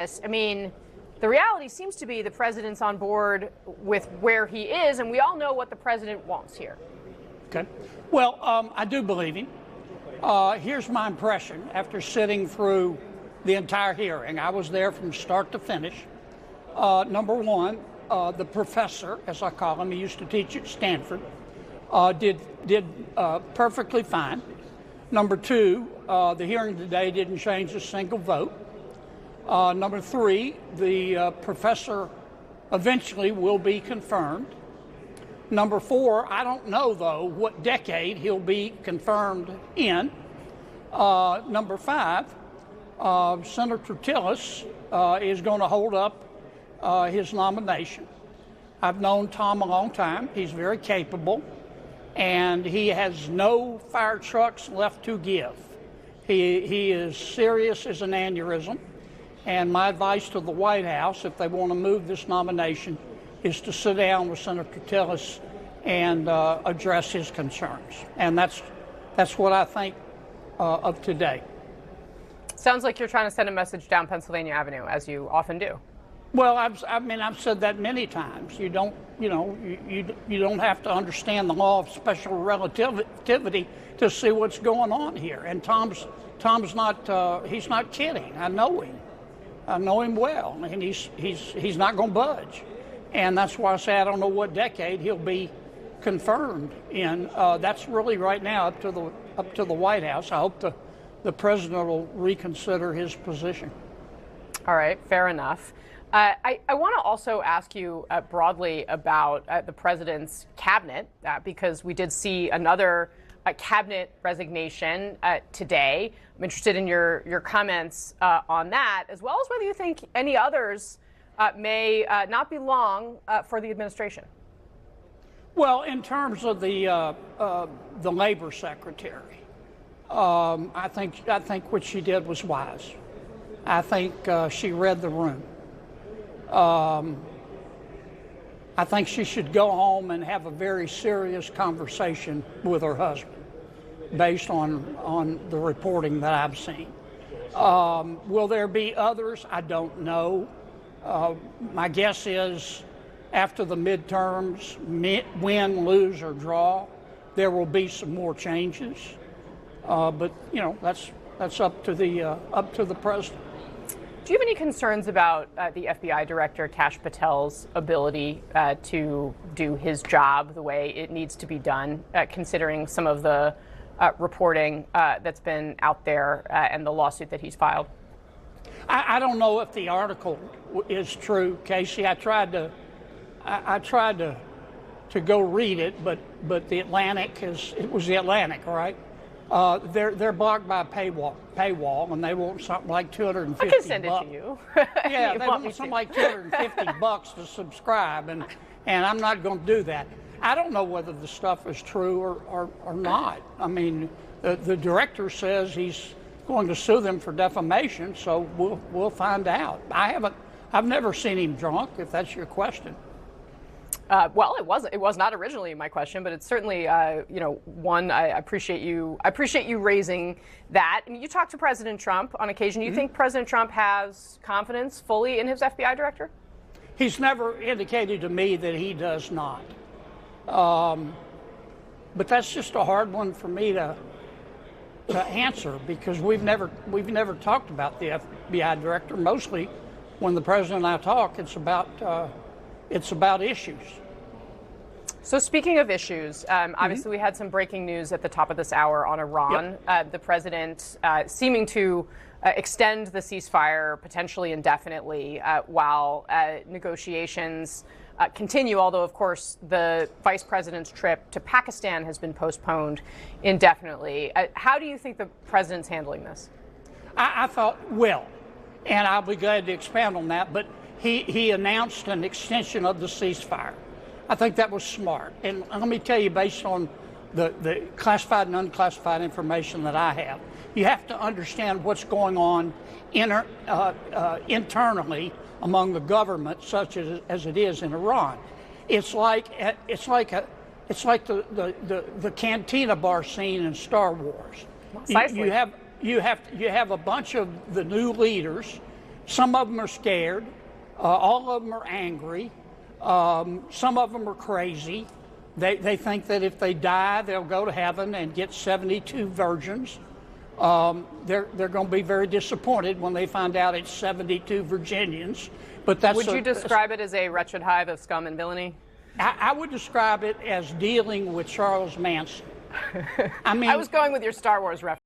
I mean, the reality seems to be the president's on board with where he is, and we all know what the president wants here. Okay. Well, I do believe him. Here's my impression after sitting through the entire hearing. I was there from start to finish. Number one, the professor, as I call him, he used to teach at Stanford, did perfectly fine. Number two, the hearing today didn't change a single vote. Number three, the professor eventually will be confirmed. Number four, I don't know, though, what decade he'll be confirmed in. Number five, Senator Tillis is going to hold up his nomination. I've known Tom a long time. He's very capable, and he has no fire trucks left to give. He is serious as an aneurysm, and my advice to the White House, if they want to move this nomination, is to sit down with Senator Tillis and address his concerns. And that's what I think of today. Sounds like you're trying to send a message down Pennsylvania Avenue, as you often do. Well, I've said that many times. You don't have to understand the law of special relativity to see what's going on here. And Tom's not he's not kidding. I know him well, and he's not going to budge. And that's why I say I don't know what decade he'll be confirmed in. That's really right now up to the White House. I hope the president will reconsider his position. All right, fair enough. I want to also ask you broadly about the president's cabinet, because we did see another cabinet resignation today. I'm interested in your comments on that, as well as whether you think any others may not be long for the administration. Well, in terms of the labor secretary, I think what she did was wise. I think she read the room. I think she should go home and have a very serious conversation with her husband, based on the reporting that I've seen. Will there be others? I don't know. My guess is after the midterms, win, lose, or draw, there will be some more changes. But that's up to the president. Do you have any concerns about the FBI director, Kash Patel's ability to do his job the way it needs to be done, considering some of the reporting that's been out there and the lawsuit that he's filed? I don't know if the article is true, Casey. I tried to go read it, but the Atlantic it was the Atlantic, right? They're blocked by a paywall, and they want something like $250. I can send it to you. Yeah, they want something like $250 to subscribe, and I'm not going to do that. I don't know whether the stuff is true or not. I mean, the director says he's going to sue them for defamation, so we'll find out. I've never seen him drunk, if that's your question. Well, it was not originally my question, but it's certainly one. I appreciate you raising that. I mean, you talked to President Trump on occasion. You think President Trump has confidence fully in his FBI director? He's never indicated to me that he does not. But that's just a hard one for me to answer, because we've never talked about the FBI director. Mostly, when the president and I talk, it's about issues. So speaking of issues, obviously we had some breaking news at the top of this hour on Iran. Yep. The president seeming to extend the ceasefire potentially indefinitely while negotiations continue, although, of course, the vice president's trip to Pakistan has been postponed indefinitely. How do you think the president's handling this? I thought, well, and I'll be glad to expand on that, but he announced an extension of the ceasefire. I think that was smart. And let me tell you, based on the classified and unclassified information that I have, you have to understand what's going on internally among the government, such as it is in Iran. It's like the cantina bar scene in Star Wars. You have a bunch of the new leaders Some of them are scared. All of them are angry. Some of them are crazy. They think that if they die, they'll go to heaven and get 72 virgins. They're going to be very disappointed when they find out it's 72 Virginians. But that's Would you describe it as a wretched hive of scum and villainy? I would describe it as dealing with Charles Manson. I mean, I was going with your Star Wars reference.